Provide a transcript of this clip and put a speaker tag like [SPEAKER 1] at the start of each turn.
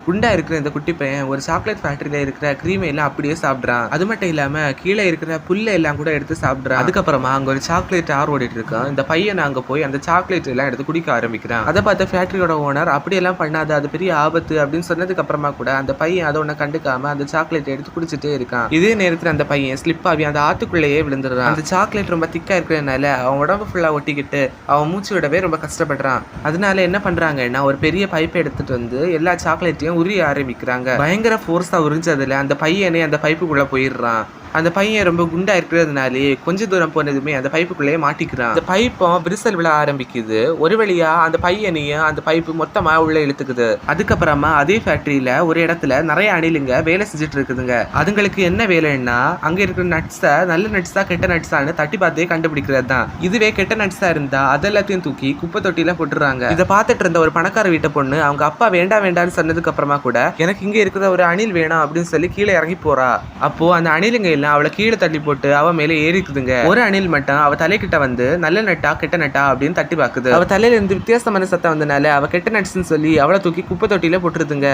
[SPEAKER 1] குண்டா இருக்கிற இந்த குட்டி பையன் ஒரு சாக்லேட் ஃபேக்டரியில இருக்கிற கிரீமை எல்லாம் அப்படியே சாப்பிடுறான். அது மட்டும் இல்லாம கீழே இருக்கிற புல்ல எல்லாம் கூட எடுத்து சாப்பிடுறான். அதுக்கப்புறமா அங்க ஒரு சாக்லேட் ஆர் ஓடிட்டு இருக்கான். இந்த பையன் அங்க போய் அந்த சாக்லேட் எல்லாம் எடுத்து குடிக்க ஆரம்பிக்கிறான். அதை பார்த்த ஃபேக்டரியோட ஓனர் அப்படி எல்லாம் பண்ணாத, அது பெரிய ஆபத்து அப்படின்னு சொன்னதுக்கு அப்புறமா கூட அந்த பையன் அதை ஒண்ணு கண்டுக்காம அந்த சாக்லேட் எடுத்து குடிச்சிட்டே இருக்கான். இதே நேரத்துல அந்த பையன் ஸ்லிப் ஆகி அந்த ஆத்துக்குள்ளேயே விழுந்துடுறான். அந்த சாக்லேட் ரொம்ப திக்கா இருக்கிறதுனால அவன் உடம்பு ஃபுல்லா ஒட்டிக்கிட்டு அவன் மூச்சு விடவே ரொம்ப கஷ்டப்படுறான். அதனால என்ன பண்றாங்கன்னா ஒரு பெரிய பைப்பை எடுத்துட்டு வந்து எல்லா சாக்லேட்டையும் உரிய ஆரம்பிக்கிறாங்க. பயங்கர ஃபோர்ஸா உறிஞ்சதுல அந்த பையனே அந்த பைப்புக்குள்ள போயிடுறான். அந்த பையன் ரொம்ப குண்டா இருக்கிறதுனாலே கொஞ்ச தூரம் போனதுமே அந்த பைப்புக்குள்ளேயே மாட்டிக்கிறான். அந்த பைப்பும் விரிசல் விழ ஆரம்பிக்குது. ஒரு வழியா அந்த பையனையும் அந்த பைப்பு மொத்தமா உள்ள இழுத்துக்குது. அதுக்கப்புறமா அதே ஃபேக்டரியில ஒரு இடத்துல நிறைய அணிலுங்க வேலை செஞ்சுட்டு இருக்குதுங்க. அதுங்களுக்கு என்ன வேலைன்னா அங்க இருக்கிற நட்ஸை நல்ல நட்ஸா கெட்ட நட்ஸான்னு தட்டி பார்த்தே கண்டுபிடிக்கிறது தான். இதுவே கெட்ட நட்ஸா இருந்தா அதெல்லாத்தையும் தூக்கி குப்பை தொட்டியில போட்டுறாங்க. இதை பார்த்துட்டு இருந்த ஒரு பணக்கார வீட்டை பொண்ணு அவங்க அப்பா வேண்டாம் வேண்டாம்னு சொன்னதுக்கு அப்புறமா கூட எனக்கு இங்க இருக்கிற ஒரு அணில் வேணும் அப்படின்னு சொல்லி கீழே இறங்கி போறா. அப்போ அந்த அணிலுங்க அவளை கீழே தள்ளி போட்டு அவ மேலே ஏறிக்குதுங்க. ஒரு அணில் மட்டும் அவ தலைக்கிட்ட வந்து நல்ல நட்டா கெட்ட நட்டா அப்படின்னு தட்டி பாக்குது. அவ தலையில இருந்து வித்தியாசமான சத்தம் வந்தனால அவ கெட்ட நட்ஸ்ன்னு சொல்லி அவளை தூக்கி குப்பை தொட்டியில போட்டுருதுங்க.